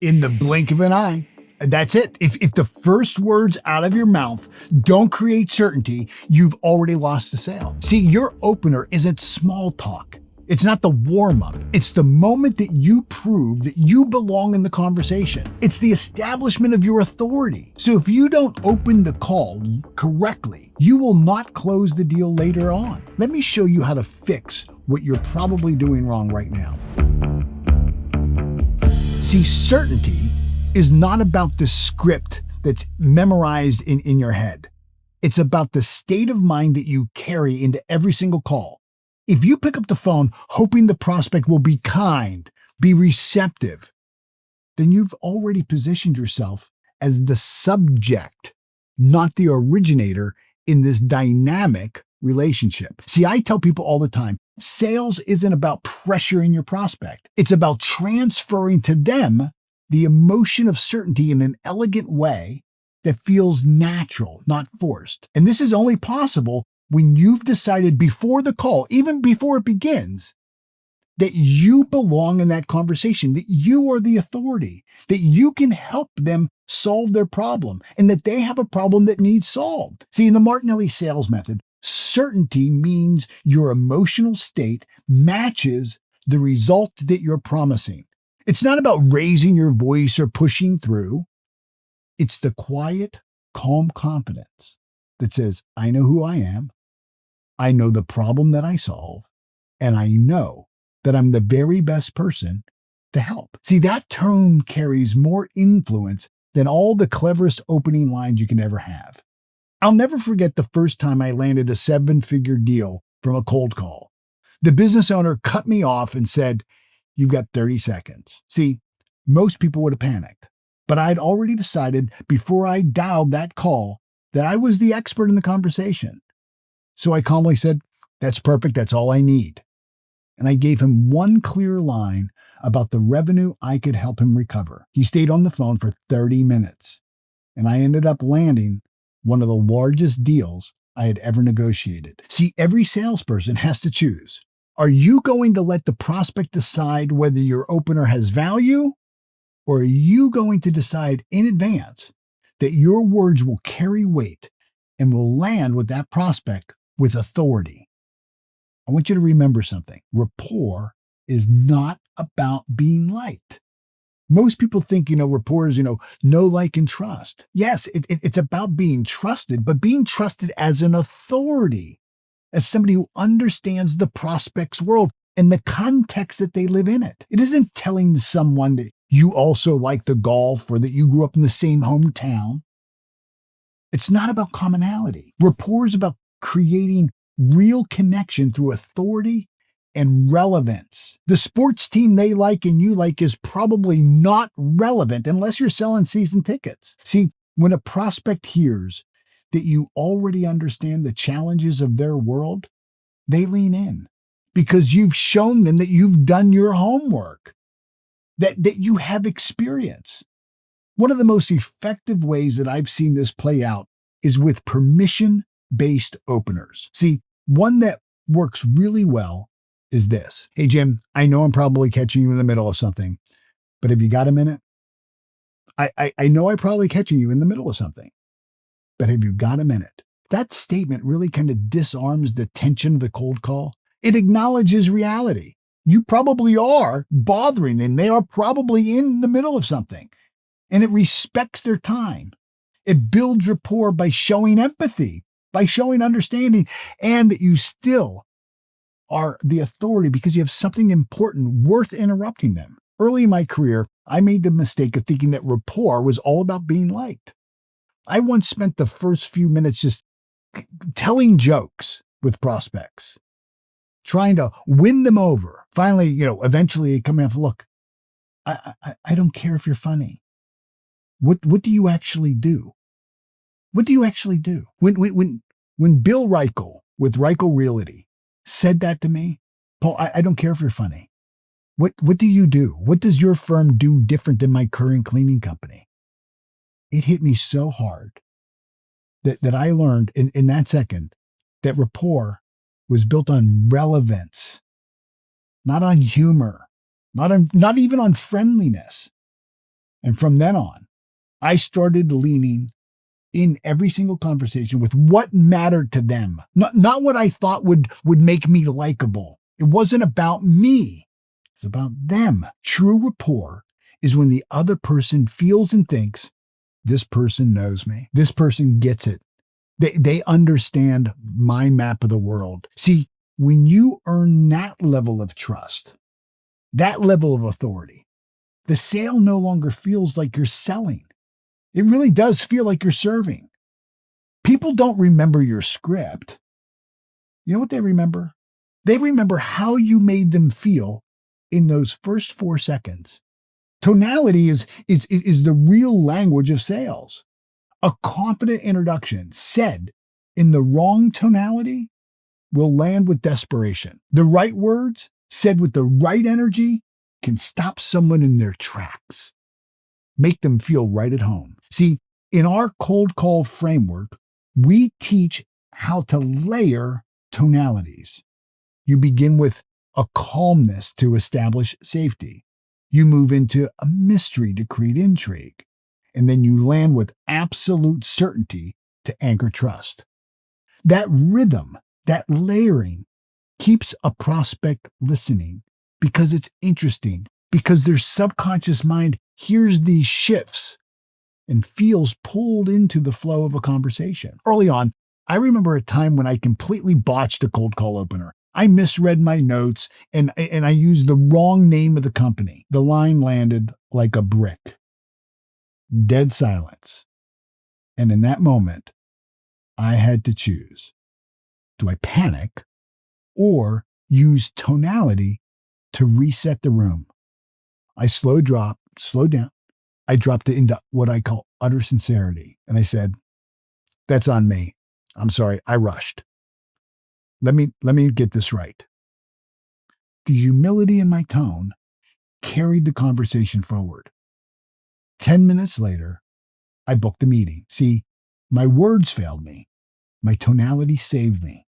In the blink of an eye. That's it. If the first words out of your mouth don't create certainty, you've already lost the sale. See, your opener isn't small talk. It's not the warm up. It's the moment that you prove that you belong in the conversation. It's the establishment of your authority. So if you don't open the call correctly, you will not close the deal later on. Let me show you how to fix what you're probably doing wrong right now. See, certainty is not about the script that's memorized in your head. It's about the state of mind that you carry into every single call. If you pick up the phone hoping the prospect will be kind, be receptive, then you've already positioned yourself as the subject, not the originator in this dynamic relationship. See, I tell people all the time, sales isn't about pressuring your prospect. It's about transferring to them the emotion of certainty in an elegant way that feels natural, not forced. And this is only possible when you've decided before the call, even before it begins, that you belong in that conversation, that you are the authority, that you can help them solve their problem, and that they have a problem that needs solved. See, in the Martinelli sales method, certainty means your emotional state matches the result that you're promising. It's not about raising your voice or pushing through. It's the quiet, calm confidence that says, I know who I am, I know the problem that I solve, and I know that I'm the very best person to help. See, that tone carries more influence than all the cleverest opening lines you can ever have. I'll never forget the first time I landed a 7-figure deal from a cold call. The business owner cut me off and said, "You've got 30 seconds. See, most people would have panicked, but I'd already decided before I dialed that call that I was the expert in the conversation. So I calmly said, "That's perfect. That's all I need." And I gave him one clear line about the revenue I could help him recover. He stayed on the phone for 30 minutes, and I ended up landing one of the largest deals I had ever negotiated. See, every salesperson has to choose. Are you going to let the prospect decide whether your opener has value, or are you going to decide in advance that your words will carry weight and will land with that prospect with authority? I want you to remember something. Rapport is not about being liked. Most people think, rapport is, know, like, and trust. Yes, it's about being trusted, but being trusted as an authority, as somebody who understands the prospect's world and the context that they live in it. It isn't telling someone that you also like the golf or that you grew up in the same hometown. It's not about commonality. Rapport is about creating real connection through authority and relevance. The sports team they like and you like is probably not relevant unless you're selling season tickets. See, when a prospect hears that you already understand the challenges of their world, they lean in because you've shown them that you've done your homework, that you have experience. One of the most effective ways that I've seen this play out is with permission-based openers. See, one that works really well is this. "Hey, Jim, I know I'm probably catching you in the middle of something, but have you got a minute? I know I'm probably catching you in the middle of something, but have you got a minute?" That statement really kind of disarms the tension of the cold call. It acknowledges reality. You probably are bothering them. They are probably in the middle of something. And it respects their time. It builds rapport by showing empathy, by showing understanding, and that you still are the authority because you have something important worth interrupting them. Early in my career, I made the mistake of thinking that rapport was all about being liked. I once spent the first few minutes just telling jokes with prospects, trying to win them over. Finally, eventually they come in, "Look, I don't care if you're funny. What do you actually do? What do you actually do?" When Bill Reichel with Reichel Realty said that to me, "Paul, I don't care if you're funny. What do you do? What does your firm do different than my current cleaning company?" It hit me so hard that I learned in that second that rapport was built on relevance, not on humor, not even on friendliness. And from then on, I started leaning in every single conversation with what mattered to them, not what I thought would make me likable. It wasn't about me. It's about them. True rapport is when the other person feels and thinks, this person knows me. This person gets it. They understand my map of the world. See, when you earn that level of trust, that level of authority, the sale no longer feels like you're selling. It really does feel like you're serving. People don't remember your script. You know what they remember? They remember how you made them feel in those first 4 seconds. Tonality is the real language of sales. A confident introduction said in the wrong tonality will land with desperation. The right words said with the right energy can stop someone in their tracks, make them feel right at home. See, in our cold call framework, we teach how to layer tonalities. You begin with a calmness to establish safety. You move into a mystery to create intrigue. And then you land with absolute certainty to anchor trust. That rhythm, that layering, keeps a prospect listening because it's interesting, because their subconscious mind hears these shifts and feels pulled into the flow of a conversation. Early on, I remember a time when I completely botched a cold call opener. I misread my notes and I used the wrong name of the company. The line landed like a brick. Dead silence. And in that moment, I had to choose. Do I panic or use tonality to reset the room? I slowed down. I dropped it into what I call utter sincerity. And I said, that's on me. I'm sorry, I rushed. Let me get this right. The humility in my tone carried the conversation forward. 10 minutes later, I booked a meeting. See, my words failed me. My tonality saved me.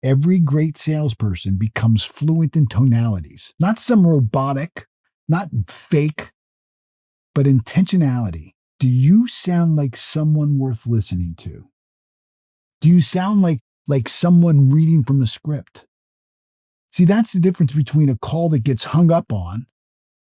Every great salesperson becomes fluent in tonalities, not some robotic, not fake, but intentionality. Do you sound like someone worth listening to? Do you sound like someone reading from a script? See, that's the difference between a call that gets hung up on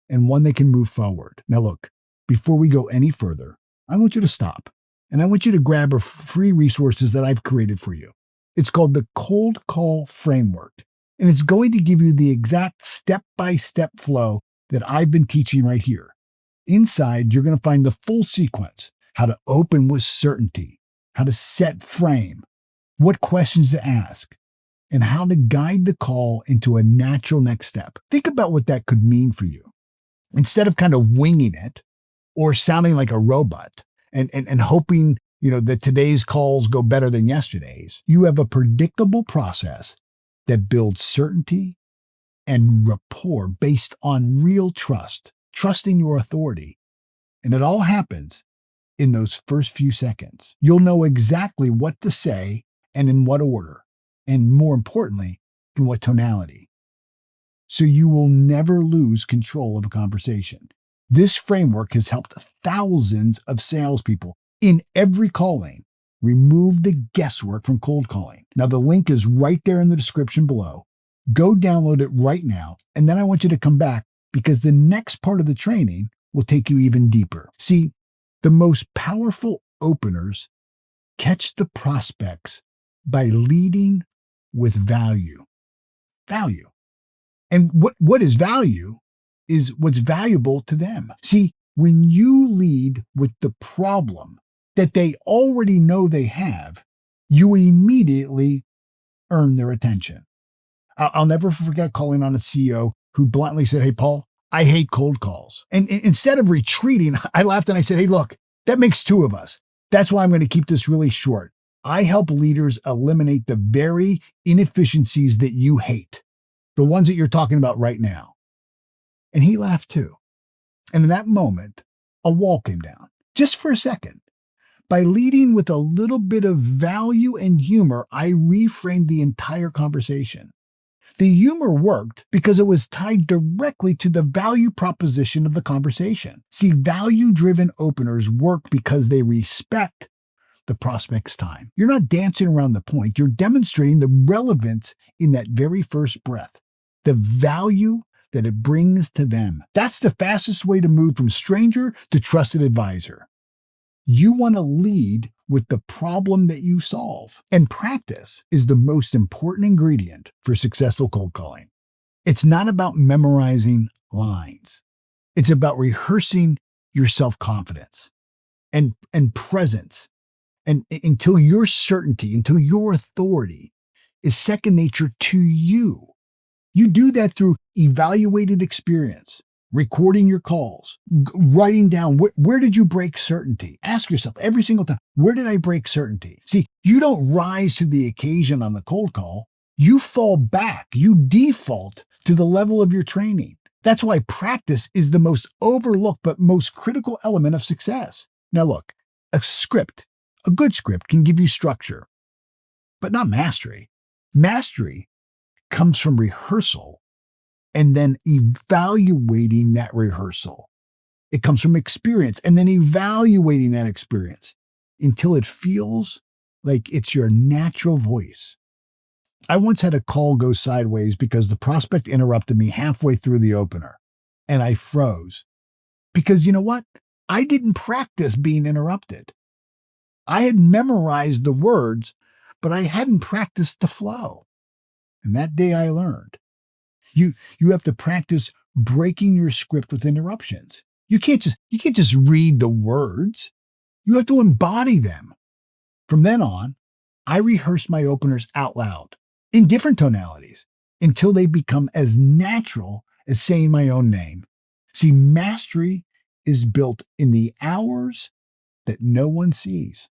and one that can move forward. Now, look, before we go any further, I want you to stop and I want you to grab free resources that I've created for you. It's called the Cold Call Framework, and it's going to give you the exact step-by-step flow that I've been teaching right here. Inside, you're going to find the full sequence, how to open with certainty, how to set frame, what questions to ask, and how to guide the call into a natural next step. Think about what that could mean for you. Instead of kind of winging it or sounding like a robot and hoping, that today's calls go better than yesterday's, you have a predictable process that builds certainty and rapport based on real trust, trusting your authority. And it all happens in those first few seconds. You'll know exactly what to say and in what order, and more importantly, in what tonality. So you will never lose control of a conversation. This framework has helped thousands of salespeople in every calling remove the guesswork from cold calling. Now, the link is right there in the description below. Go download it right now, and then I want you to come back because the next part of the training will take you even deeper. See, the most powerful openers catch the prospects by leading with value. Value. And what is value is what's valuable to them. See, when you lead with the problem that they already know they have, you immediately earn their attention. I'll never forget calling on a CEO who bluntly said, "Hey, Paul, I hate cold calls." And instead of retreating, I laughed and I said, "Hey, look, that makes two of us. That's why I'm going to keep this really short. I help leaders eliminate the very inefficiencies that you hate, the ones that you're talking about right now." And he laughed too. And in that moment, a wall came down, just for a second. By leading with a little bit of value and humor, I reframed the entire conversation. The humor worked because it was tied directly to the value proposition of the conversation. See, value-driven openers work because they respect the prospect's time. You're not dancing around the point. You're demonstrating the relevance in that very first breath, the value that it brings to them. That's the fastest way to move from stranger to trusted advisor. You want to lead with the problem that you solve. And practice is the most important ingredient for successful cold calling. It's not about memorizing lines. It's about rehearsing your self-confidence and presence. And until your certainty, until your authority is second nature to you. You do that through evaluated experience, recording your calls, writing down where did you break certainty? Ask yourself every single time, where did I break certainty? See, you don't rise to the occasion on the cold call. You fall back. You default to the level of your training. That's why practice is the most overlooked but most critical element of success. Now look, a good script can give you structure, but not mastery. Mastery comes from rehearsal and then evaluating that rehearsal. It comes from experience and then evaluating that experience until it feels like it's your natural voice. I once had a call go sideways because the prospect interrupted me halfway through the opener, and I froze. Because you know what? I didn't practice being interrupted. I had memorized the words, but I hadn't practiced the flow. And that day I learned. You have to practice breaking your script with interruptions. You can't just read the words. You have to embody them. From then on, I rehearsed my openers out loud in different tonalities until they become as natural as saying my own name. See, mastery is built in the hours that no one sees.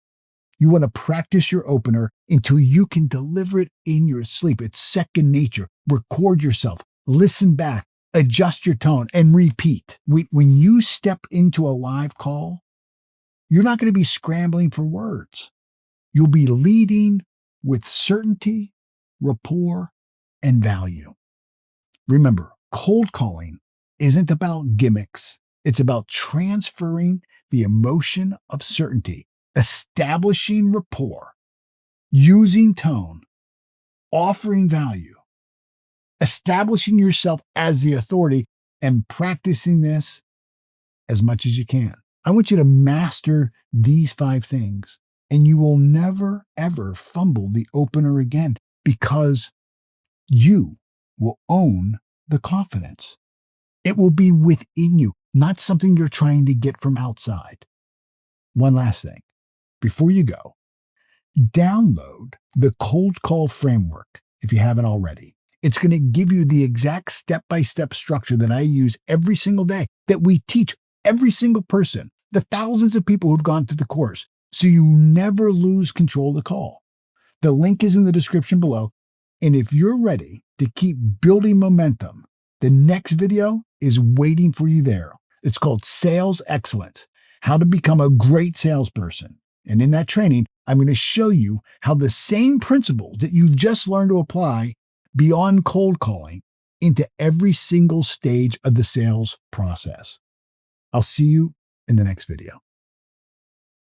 You want to practice your opener until you can deliver it in your sleep. It's second nature. Record yourself, listen back, adjust your tone, and repeat. When you step into a live call, you're not going to be scrambling for words. You'll be leading with certainty, rapport, and value. Remember, cold calling isn't about gimmicks. It's about transferring the emotion of certainty, establishing rapport, using tone, offering value, establishing yourself as the authority, and practicing this as much as you can. I want you to master these 5 things, and you will never, ever fumble the opener again because you will own the confidence. It will be within you, not something you're trying to get from outside. One last thing. Before you go, download the cold call framework if you haven't already. It's going to give you the exact step-by-step structure that I use every single day, that we teach every single person, the thousands of people who've gone through the course, so you never lose control of the call. The link is in the description below. And if you're ready to keep building momentum, the next video is waiting for you there. It's called Sales Excellence, How to Become a Great Salesperson. And in that training, I'm going to show you how the same principles that you've just learned to apply beyond cold calling into every single stage of the sales process. I'll see you in the next video.